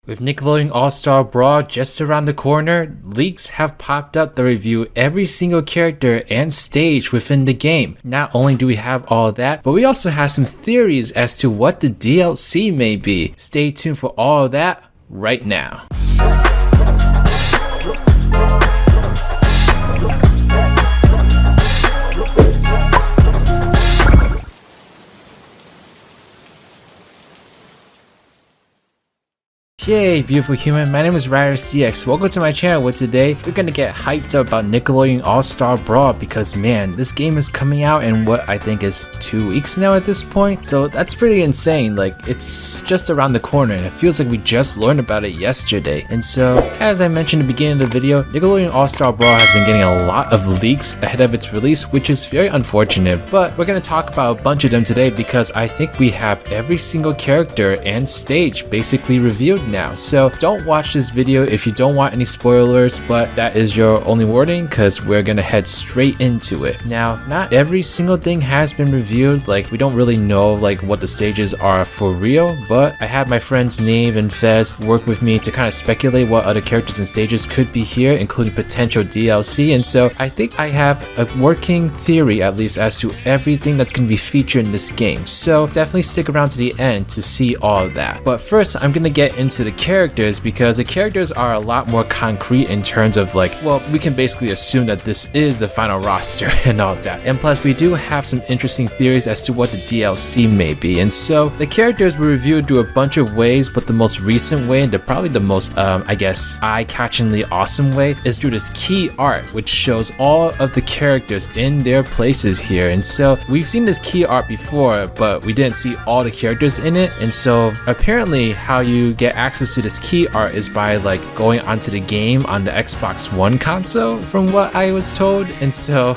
With Nickelodeon All Star Brawl just around the corner, leaks have popped up that review every single character and stage within the game. Not only do we have all that, but we also have some theories as to what the DLC may be. Stay tuned for all of that right now. Yay, beautiful human, my name is RidersDX. Welcome to my channel where today we're gonna get hyped up about Nickelodeon All Star Brawl because man, this game is coming out in what I think is 2 weeks now at this point. So that's pretty insane. Like, it's just around the corner and it feels like we just learned about it yesterday. And so, as I mentioned at the beginning of the video, Nickelodeon All Star Brawl has been getting a lot of leaks ahead of its release, which is very unfortunate. But we're gonna talk about a bunch of them today because I think we have every single character and stage basically revealed now. So don't watch this video if you don't want any spoilers, but that is your only warning because we're gonna head straight into it. Now, not every single thing has been revealed. Like, we don't really know like what the stages are for real, but I had my friends Nave and Fez work with me to kind of speculate what other characters and stages could be here, including potential DLC. And so I think I have a working theory at least as to everything that's gonna be featured in this game. So definitely stick around to the end to see all of that. But first, I'm gonna get into the characters because the characters are a lot more concrete in terms of like, well, we can basically assume that this is the final roster and all that. And plus, we do have some interesting theories as to what the DLC may be. And so the characters were reviewed through a bunch of ways, but the most recent way and probably the most, I guess, eye-catchingly awesome way is through this key art, which shows all of the characters in their places here. And so we've seen this key art before, but we didn't see all the characters in it. And so apparently how you get access to this key art is by like going onto the game on the Xbox One console from what I was told. And so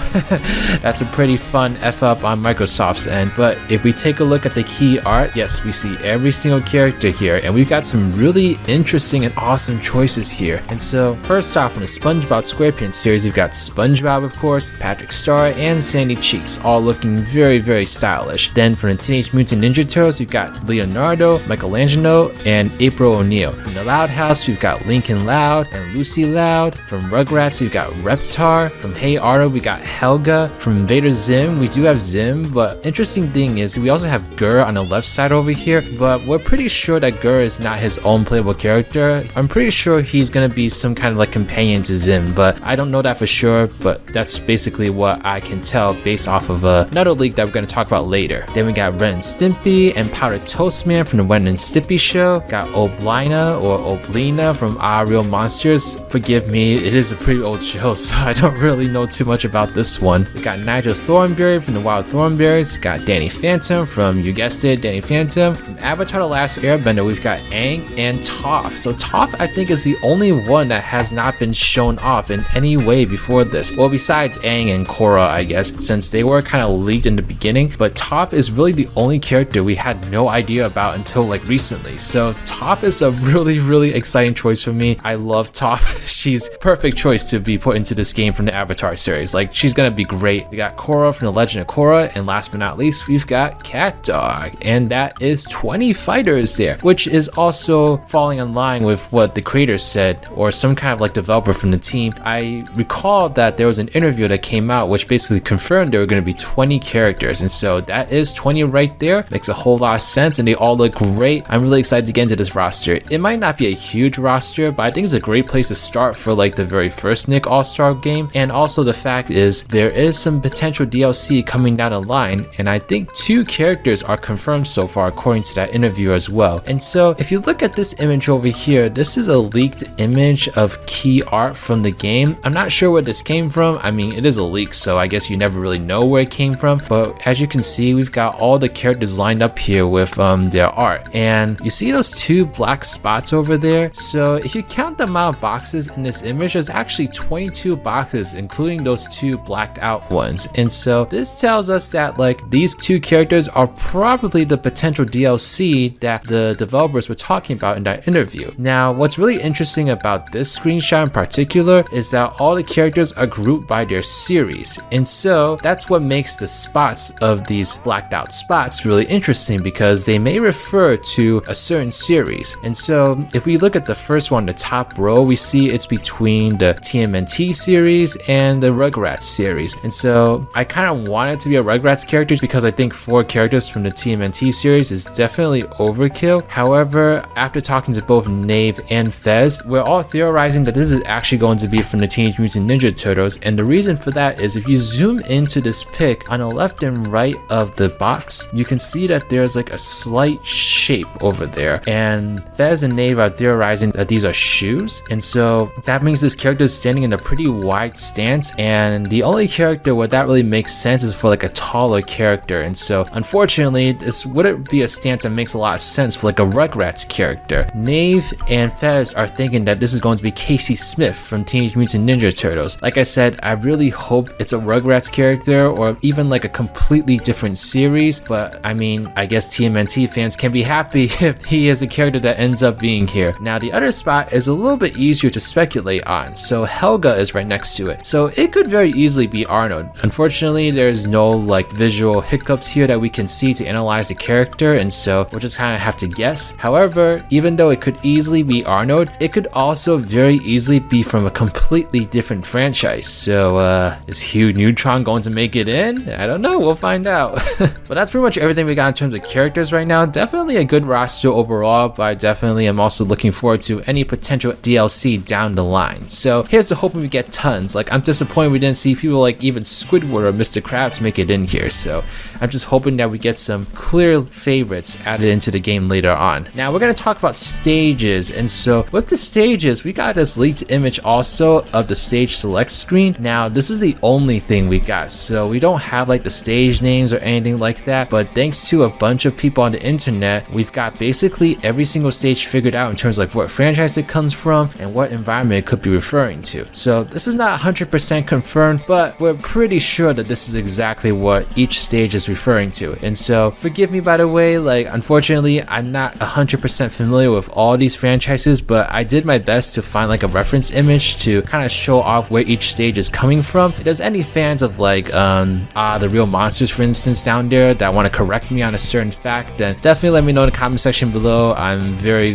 that's a pretty fun F up on Microsoft's end. But if we take a look at the key art, yes, we see every single character here and we've got some really interesting and awesome choices here. And so first off, in the Spongebob SquarePants series, we've got Spongebob, of course, Patrick Star, and Sandy Cheeks, all looking very stylish. Then for the Teenage Mutant Ninja Turtles, we've got Leonardo, Michelangelo, and April O'Neil. From the Loud House, we've got Lincoln Loud and Lucy Loud. From Rugrats, we've got Reptar. From Hey Arnold, we got Helga. From Invader Zim, we do have Zim, but interesting thing is we also have Gur on the left side over here, but we're pretty sure that Gur is not his own playable character. I'm pretty sure he's gonna be some kind of like companion to Zim, but I don't know that for sure, but that's basically what I can tell based off of another leak that we're gonna talk about later. Then we got Ren and Stimpy and Powdered Toast Man from the Ren and Stimpy show. Got Oblina or Oblina from Our Real Monsters. Forgive me, it is a pretty old show, so I don't really know too much about this one. We got Nigel Thornberry from the Wild Thornberries. We got Danny Phantom from, you guessed it, Danny Phantom. From Avatar: The Last Airbender, we've got Aang and Toph. So Toph, I think, is the only one that has not been shown off in any way before this. Well, besides Aang and Korra, I guess, since they were kind of leaked in the beginning. But Toph is really the only character we had no idea about until like recently. So Toph is a really exciting choice for me. I love Toph. She's perfect choice to be put into this game from the Avatar series. Like, she's gonna be great. We got Korra from the Legend of Korra, and last but not least, we've got Cat Dog, and that is 20 fighters there, which is also falling in line with what the creators said, or some kind of like developer from the team. I recall that there was an interview that came out which basically confirmed there were going to be 20 characters, and so that is 20 right there. Makes a whole lot of sense, and they all look great. I'm really excited to get into this roster. It might not be a huge roster, but I think it's a great place to start for like the very first Nick All-Star game. And also the fact is there is some potential DLC coming down the line, and I think 2 characters are confirmed so far according to that interview as well. And so if you look at this image over here, this is a leaked image of key art from the game. I'm not sure where this came from. I mean, it is a leak, so I guess you never really know where it came from, but as you can see, we've got all the characters lined up here with their art, and you see those 2 black spots over there. So if you count the amount of boxes in this image, there's actually 22 boxes, including those 2 blacked out ones. And so this tells us that like these 2 characters are probably the potential DLC that the developers were talking about in that interview. Now, what's really interesting about this screenshot in particular is that all the characters are grouped by their series, and so that's what makes the spots of these blacked out spots really interesting because they may refer to a certain series. And And so if we look at the first one, the top row, we see it's between the TMNT series and the Rugrats series. And so I kind of want it to be a Rugrats character because I think 4 characters from the TMNT series is definitely overkill. However, after talking to both Nave and Fez, we're all theorizing that this is actually going to be from the Teenage Mutant Ninja Turtles. And the reason for that is if you zoom into this pic on the left and right of the box, you can see that there's like a slight shape over there. And Fez and Nave are theorizing that these are shoes. And so that means this character is standing in a pretty wide stance. And the only character where that really makes sense is for like a taller character. And so unfortunately, this wouldn't be a stance that makes a lot of sense for like a Rugrats character. Nave and Fez are thinking that this is going to be Casey Smith from Teenage Mutant Ninja Turtles. Like I said, I really hope it's a Rugrats character or even like a completely different series, but I mean, I guess TMNT fans can be happy if he is a character that ends up being here. Now the other spot is a little bit easier to speculate on, so Helga is right next to it. So it could very easily be Arnold. Unfortunately, there's no like visual hiccups here that we can see to analyze the character, and so we'll just kind of have to guess. However, even though it could easily be Arnold, it could also very easily be from a completely different franchise. So is Hugh Neutron going to make it in? I don't know, we'll find out. But that's pretty much everything we got in terms of characters right now. Definitely a good roster overall, but I definitely am also looking forward to any potential DLC down the line. So here's to hoping we get tons. Like, I'm disappointed we didn't see people like even Squidward or Mr. Krabs make it in here. So I'm just hoping that we get some clear favorites added into the game later on. Now we're going to talk about stages. And so with the stages, we got this leaked image also of the stage select screen. Now this is the only thing we got. So we don't have like the stage names or anything like that. But thanks to a bunch of people on the internet, we've got basically every single stage figured out in terms of like what franchise it comes from and what environment it could be referring to. So this is not 100% confirmed, but we're pretty sure that this is exactly what each stage is referring to. And so forgive me by the way, like unfortunately I'm not 100% familiar with all these franchises, but I did my best to find like a reference image to kind of show off where each stage is coming from. If there's any fans of like the Real Monsters for instance down there that want to correct me on a certain fact, then definitely let me know in the comment section below. I'm very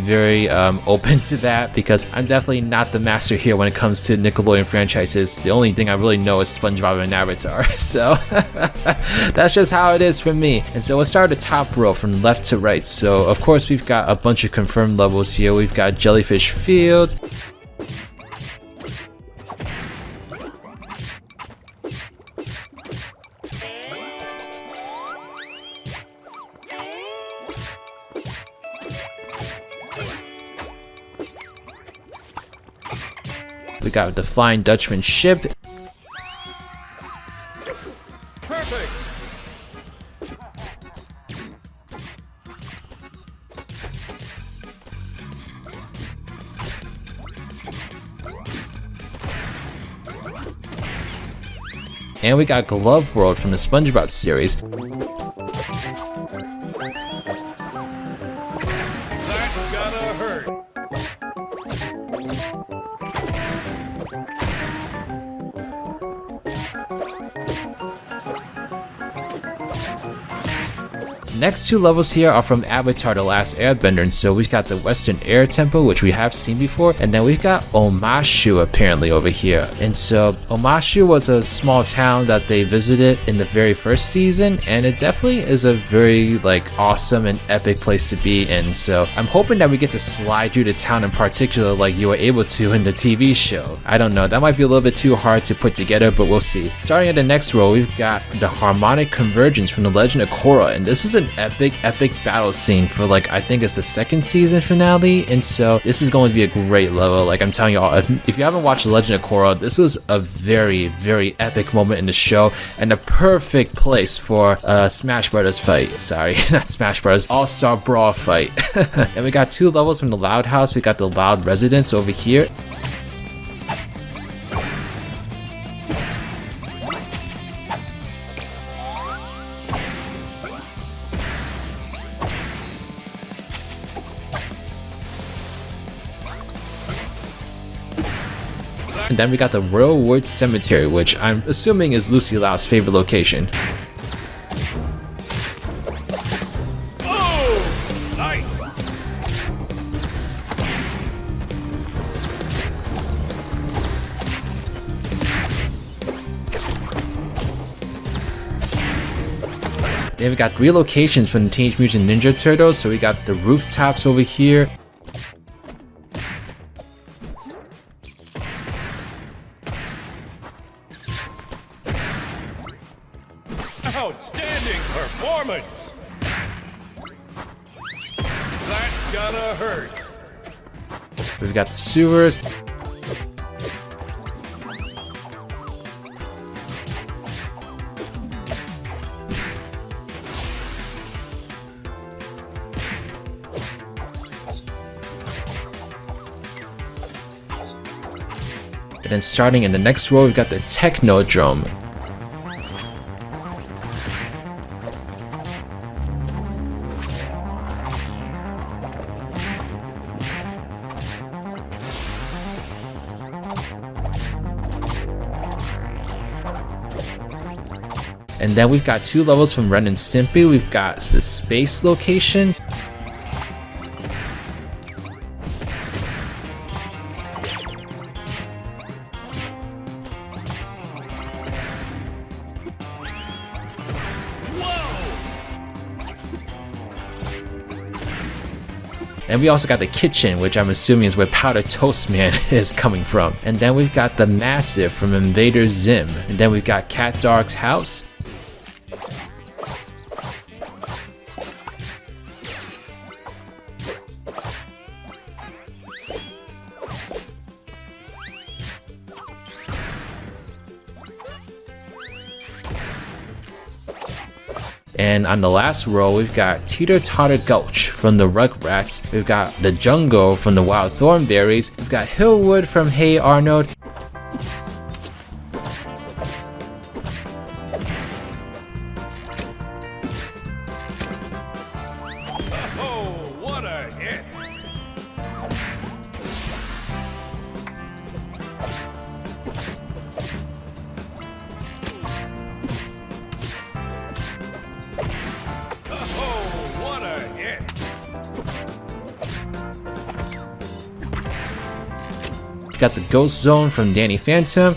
open to that because I'm definitely not the master here when it comes to Nickelodeon franchises. The only thing I really know is SpongeBob and Avatar. So that's just how it is for me. And so we'll start at the top row from left to right. So of course we've got a bunch of confirmed levels here. We've got Jellyfish Fields, we got the Flying Dutchman ship. Perfect. And we got Glove World from the Spongebob series. That's gonna hurt. Next two levels here are from Avatar: The Last Airbender, and so we've got the Western Air Temple, which we have seen before, and then we've got Omashu apparently over here. And so Omashu was a small town that they visited in the very first season, and it definitely is a very like awesome and epic place to be in. So I'm hoping that we get to slide through the town in particular like you were able to in the TV show. I don't know, that might be a little bit too hard to put together, but we'll see. Starting at the next row, we've got the Harmonic Convergence from the Legend of Korra, and this is an epic battle scene for like I think it's the second season finale, and so this is going to be a great level. Like I'm telling you all, if you haven't watched The Legend of Korra, this was a very epic moment in the show and a perfect place for a Smash Brothers fight. Sorry, not Smash Brothers, All Star Brawl fight. And we got two levels from the Loud House. We got the Loud Residence over here. And then we got the Royal Wood Cemetery, which I'm assuming is Lucy Lau's favorite location. Oh, nice. Then we got 3 locations from the Teenage Mutant Ninja Turtles. So we got the rooftops over here. Outstanding performance! That's gotta hurt. We've got the sewers. And then starting in the next row, we've got the Technodrome. And then we've got 2 levels from Ren and Stimpy. We've got the space location. And we also got the kitchen, which I'm assuming is where Powder Toast Man is coming from. And then we've got the Massive from Invader Zim. And then we've got Cat Dog's house. And on the last row, we've got Teeter Totter Gulch from the Rugrats. We've got the Jungle from the Wild Thornberries. We've got Hillwood from Hey Arnold. Oh, what a hit! We've got the Ghost Zone from Danny Phantom.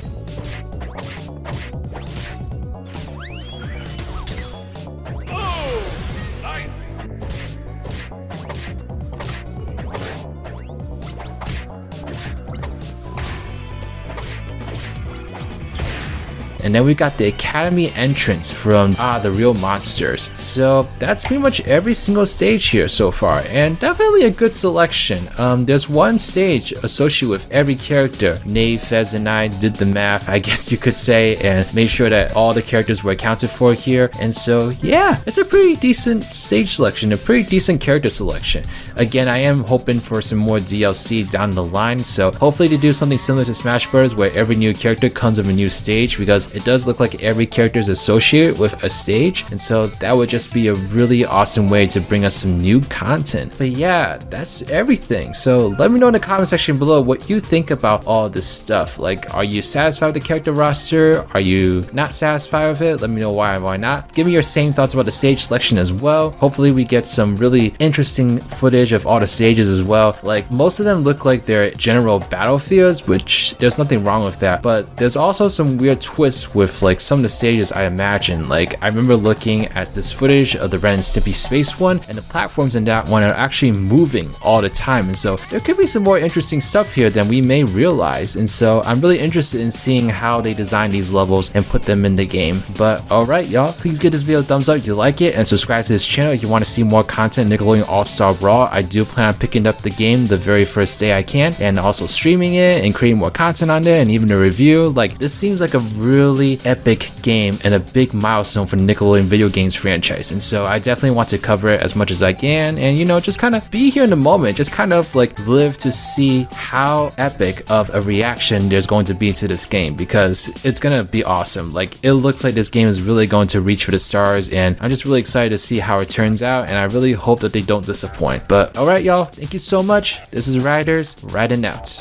And then we got the Academy entrance from The Real Monsters. So that's pretty much every single stage here so far, and definitely a good selection. There's one stage associated with every character. Nave, Fez, and I did the math, I guess you could say, and made sure that all the characters were accounted for here. And so yeah, it's a pretty decent stage selection, a pretty decent character selection. Again, I am hoping for some more DLC down the line, so hopefully to do something similar to Smash Bros. Where every new character comes with a new stage, because it does look like every character is associated with a stage, and so that would just be a really awesome way to bring us some new content. But yeah, that's everything. So let me know in the comment section below what you think about all this stuff. Like, are you satisfied with the character roster? Are you not satisfied with it? Let me know why not. Give me your same thoughts about the stage selection as well. Hopefully we get some really interesting footage of all the stages as well. Like, most of them look like they're general battlefields, which there's nothing wrong with that, but there's also some weird twists with like some of the stages. I imagine, like, I remember looking at this footage of the Ren and Stimpy space one, and the platforms in that one are actually moving all the time, and so there could be some more interesting stuff here than we may realize. And so I'm really interested in seeing how they design these levels and put them in the game. But alright y'all, please give this video a thumbs up if you like it, and subscribe to this channel if you want to see more content. Nickelodeon All Star Brawl, I do plan on picking up the game the very first day I can, and also streaming it and creating more content on there, and even a review. Like, this seems like a really epic game and a big milestone for the Nickelodeon video games franchise, and so I definitely want to cover it as much as I can, and you know, just kind of be here in the moment, just kind of like live to see how epic of a reaction there's going to be to this game, because it's gonna be awesome. Like, it looks like this game is really going to reach for the stars, and I'm just really excited to see how it turns out, and I really hope that they don't disappoint. But alright y'all, thank you so much. This is Riders, riding out.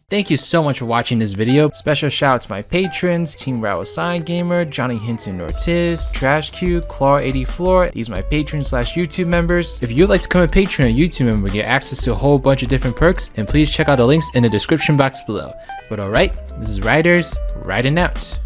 Thank you so much for watching this video. Special shout out to my patrons: Team Rattle Sign Gamer, Johnny Hinton Ortiz, Trash Q, Claw84. These are my patrons / YouTube members. If you'd like to become a patron or YouTube member and get access to a whole bunch of different perks, then please check out the links in the description box below. But alright, this is Riders, riding out.